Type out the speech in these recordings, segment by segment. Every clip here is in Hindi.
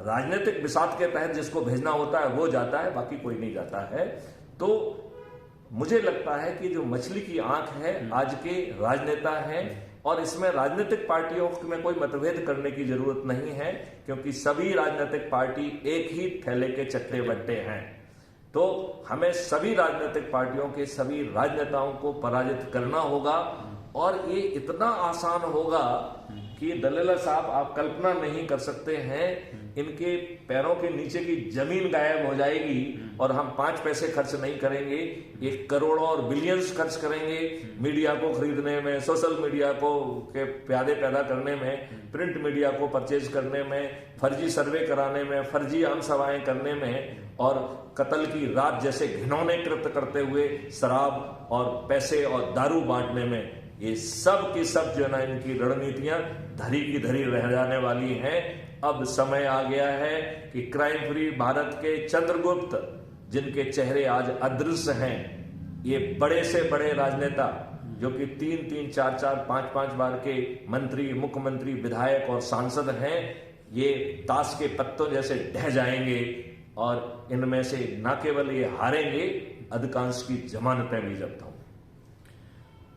राजनीतिक बिसात के तहत जिसको भेजना होता है वो जाता है, बाकी कोई नहीं जाता है। तो मुझे लगता है कि जो मछली की आंख है आज के राजनेता हैं, और इसमें राजनीतिक पार्टियों में कोई मतभेद करने की जरूरत नहीं है, क्योंकि सभी राजनीतिक पार्टी एक ही थैले के चट्टे बट्टे हैं। तो हमें सभी राजनीतिक पार्टियों के सभी राजनेताओं को पराजित करना होगा, और ये इतना आसान होगा कि दलेला साहब आप कल्पना नहीं कर सकते हैं, इनके पैरों के नीचे की जमीन गायब हो जाएगी और हम 5 पैसे खर्च नहीं करेंगे, ये करोड़ों और बिलियंस खर्च करेंगे मीडिया को खरीदने में, सोशल मीडिया को के प्यादे पैदा करने में, प्रिंट मीडिया को परचेज करने में, फर्जी सर्वे कराने में, फर्जी आम सभाएं करने में, और कत्ल की रात जैसे घिनौने कृत्य करते हुए शराब और पैसे और दारू बांटने में। ये सब की सब जो है ना, इनकी रणनीतियां धरी की धरी रह जाने वाली हैं। अब समय आ गया है कि क्राइम फ्री भारत के चंद्रगुप्त, जिनके चेहरे आज अदृश्य हैं, ये बड़े से बड़े राजनेता जो कि 3-3, 4-4, 5-5 बार के मंत्री, मुख्यमंत्री, विधायक और सांसद हैं, ये ताश के पत्तों जैसे ढह जाएंगे, और इनमें से न केवल ये हारेंगे, अधिकांश की जमानतें भी जब्त होंगी।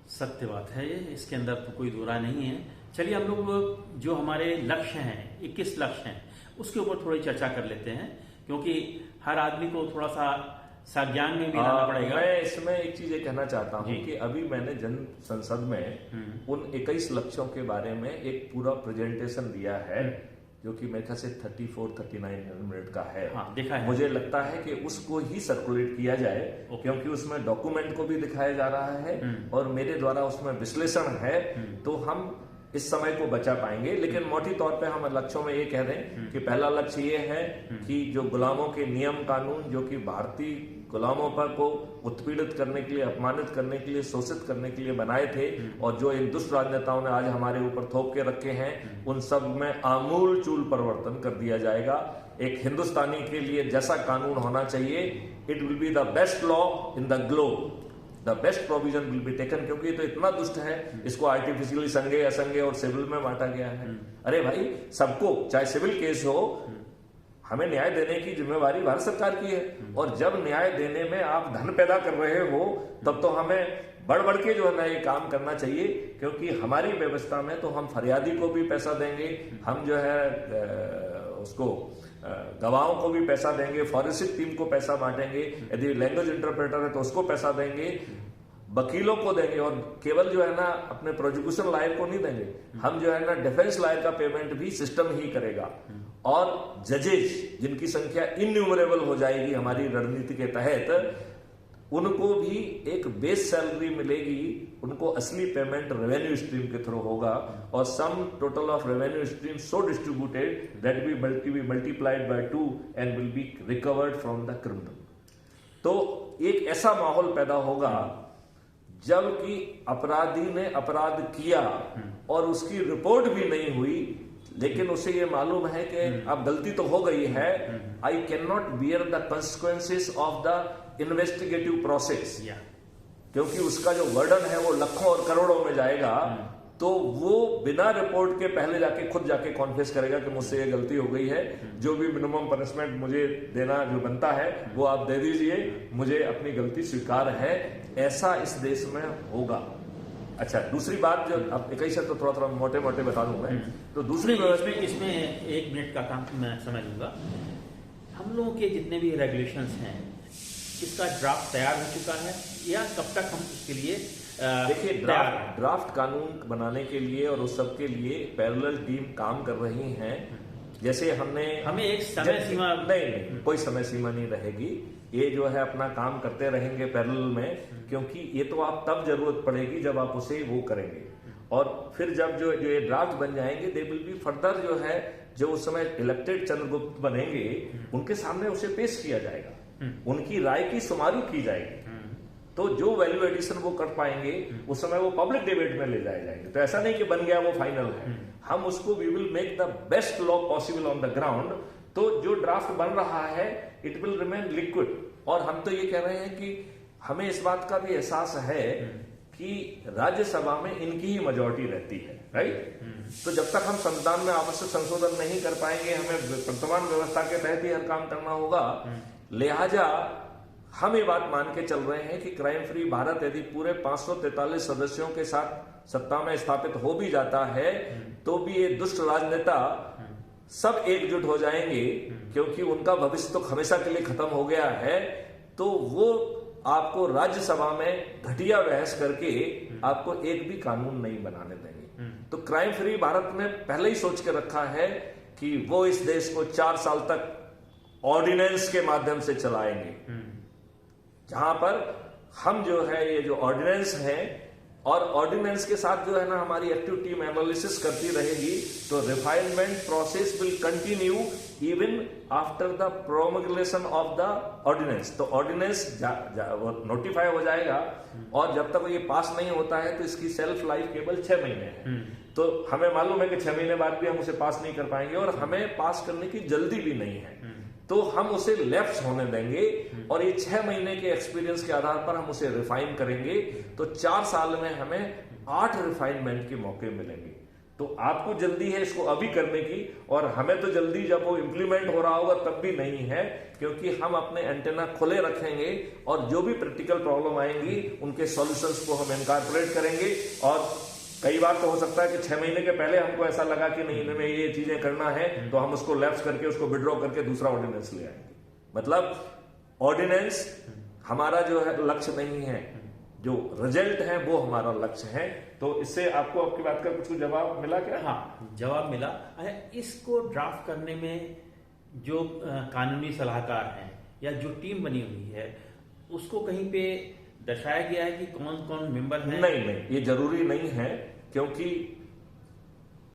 सत्य बात है ये, इसके अंदर तो कोई दोरा नहीं है। चलिए हम लोग जो हमारे लक्ष्य हैं, 21 लक्ष्य हैं, उसके ऊपर थोड़ी चर्चा कर लेते हैं, क्योंकि हर आदमी को थोड़ा सा संज्ञान में भी लाना पड़ेगा। मैं इसमें एक चीज ये कहना चाहता हूं कि अभी मैंने जन संसद में उन 21 लक्ष्यों के बारे में एक पूरा प्रेजेंटेशन दिया है, जो कि मेरे ख्याल से 34-39 मिनट का है। हाँ, देखा है। मुझे लगता है कि उसको ही सर्कुलेट किया जाए, क्योंकि उसमें डॉक्यूमेंट को भी दिखाया जा रहा है और मेरे द्वारा उसमें विश्लेषण है, तो हम इस समय को बचा पाएंगे। लेकिन मोटी तौर पे हम लक्ष्यों में ये कह दें कि पहला लक्ष्य ये है कि जो गुलामों के नियम कानून, जो कि भारतीय गुलामों पर को उत्पीड़ित करने के लिए, अपमानित करने के लिए, शोषित करने के लिए बनाए थे, और जो इन दुष्ट राजनेताओं ने आज हमारे ऊपर थोप के रखे हैं, उन सब में आमूल चूल परिवर्तन कर दिया जाएगा। एक हिंदुस्तानी के लिए जैसा कानून होना चाहिए, it will be the best law in the globe, the best provision will be taken, क्योंकि ये तो इतना दुष्ट है, इसको आर्टिफिशियली संज्ञेय, असंज्ञेय और सिविल में बांटा गया है। अरे भाई, सबको, चाहे सिविल केस हो, हमें न्याय देने की जिम्मेवारी भारत सरकार की है, और जब न्याय देने में आप धन पैदा कर रहे हो, तब तो हमें बढ़ बढ़ के जो है ना ये काम करना चाहिए, क्योंकि हमारी व्यवस्था में तो हम फरियादी को भी पैसा देंगे, हम जो है उसको गवाहों को भी पैसा देंगे, फॉरेंसिक टीम को पैसा बांटेंगे, यदि लैंग्वेज इंटरप्रेटर है तो उसको पैसा देंगे, वकीलों को देंगे, और केवल जो है ना अपने प्रोसिक्यूशन लॉयर को नहीं देंगे, हम जो है ना डिफेंस लॉयर का पेमेंट भी सिस्टम ही करेगा। और जजेस, जिनकी संख्या इन्यूमरेबल हो जाएगी हमारी रणनीति के तहत, उनको भी एक बेस सैलरी मिलेगी, उनको असली पेमेंट रेवेन्यू स्ट्रीम के थ्रू होगा, और sum total of revenue stream so distributed that be multiplied by 2 and will be recovered from the criminal. तो एक ऐसा माहौल पैदा होगा जबकि अपराधी ने अपराध किया और उसकी रिपोर्ट भी नहीं हुई, लेकिन उसे ये मालूम है कि अब गलती तो हो गई है, I can not bear the consequences of the investigative process, क्योंकि उसका जो वर्डन है वो लाखों और करोड़ों में जाएगा, तो वो बिना रिपोर्ट के पहले जाके खुद जाके कॉन्फेस करेगा कि मुझसे ये गलती हो गई है, जो भी मिनिमम पनिशमेंट मुझे देना जो बनता है वो आप दे दीजिए, मुझे अपनी गलती स्वीकार है। ऐसा इस देश में होगा। अच्छा, दूसरी बात जो अब 21 है तो थोड़ा थोड़ा मोटे मोटे बता दूं मैं, तो दूसरी इसमें 1 मिनट का काम मैं समझ लूंगा। हम लोगों के जितने भी रेगुलेशंस हैं, इसका ड्राफ्ट तैयार हो चुका है, या कब तक हम इसके लिए देखिए, ड्राफ्ट कानून बनाने के लिए और उस सब के लिए पैरेलल टीम काम कर रही हैं। जैसे हमें एक समय सीमा नहीं, कोई समय सीमा नहीं रहेगी, ये जो है अपना काम करते रहेंगे पैरेलल में, क्योंकि ये तो आप तब जरूरत पड़ेगी जब आप उसे वो करेंगे, और फिर जब जो ये ड्राफ्ट बन जाएंगे, दे विल बी फर्दर जो है, जो उस समय इलेक्टेड चंद्रगुप्त बनेंगे उनके सामने उसे पेश किया जाएगा, उनकी राय की शुमारी की जाएगी, तो जो वैल्यू एडिशन वो कर पाएंगे उस समय वो पब्लिक डिबेट में ले जाए जाएंगे। तो ऐसा नहीं कि बन गया वो फाइनल है, हम उसको we will make the best law possible on the ground. तो जो ड्राफ्ट बन रहा है इट विल रिमेन लिक्विड, और हम तो ये कह रहे हैं कि हमें इस बात का भी एहसास है कि राज्यसभा में इनकी ही मेजोरिटी रहती है, राइट। तो जब तक हम संविधान में आवश्यक संशोधन नहीं कर पाएंगे, हमें वर्तमान व्यवस्था के तहत ही हर काम करना होगा। लिहाजा हम ये बात मान के चल रहे हैं कि क्राइम फ्री भारत यदि पूरे 543 सदस्यों के साथ सत्ता में स्थापित हो भी जाता है तो भी ये दुष्ट राजनेता सब एकजुट हो जाएंगे, क्योंकि उनका भविष्य तो हमेशा के लिए खत्म हो गया है। तो वो आपको राज्यसभा में घटिया बहस करके आपको एक भी कानून नहीं बनाने देंगे। तो क्राइम फ्री भारत ने पहले ही सोच के रखा है कि वो इस देश को 4 साल तक ऑर्डिनेंस के माध्यम से चलाएंगे, जहां पर हम जो है ये जो ऑर्डिनेंस है और ऑर्डिनेंस के साथ जो है ना हमारी एक्टिव टीम एनालिसिस करती रहेगी, तो refinement process will continue even after the promulgation of the ordinance. तो ऑर्डिनेंस नोटिफाई हो जाएगा और जब तक ये पास नहीं होता है तो इसकी सेल्फ लाइफ केवल 6 महीने है। तो हमें मालूम है कि 6 महीने बाद भी हम उसे पास नहीं कर पाएंगे और हमें पास करने की जल्दी भी नहीं है, तो हम उसे लैप्स होने देंगे और ये 6 महीने के एक्सपीरियंस के आधार पर हम उसे रिफाइन करेंगे। तो 4 साल में हमें 8 रिफाइनमेंट के मौके मिलेंगे। तो आपको जल्दी है इसको अभी करने की, और हमें तो जल्दी जब वो इंप्लीमेंट हो रहा होगा तब भी नहीं है, क्योंकि हम अपने एंटेना खुले रखेंगे और जो भी प्रैक्टिकल प्रॉब्लम आएंगी उनके सॉल्यूशंस को हम इनकॉर्पोरेट करेंगे। और कई बार तो हो सकता है कि 6 महीने के पहले हमको ऐसा लगा कि नहीं इनमें ये चीजें करना है, तो हम उसको लैप्स करके उसको विड्रॉ करके दूसरा ऑर्डिनेंस ले आएंगे। मतलब ऑर्डिनेंस हमारा जो है लक्ष्य नहीं है, जो रिजल्ट है वो हमारा लक्ष्य है। तो इससे आपको आपकी बात का कुछ जवाब मिला क्या? हाँ, जवाब मिला। इसको ड्राफ्ट करने में जो कानूनी सलाहकार हैं या जो टीम बनी हुई है उसको कहीं पे दर्शाया गया है कि कौन कौन मेंबर हैं? नहीं, ये जरूरी नहीं है, क्योंकि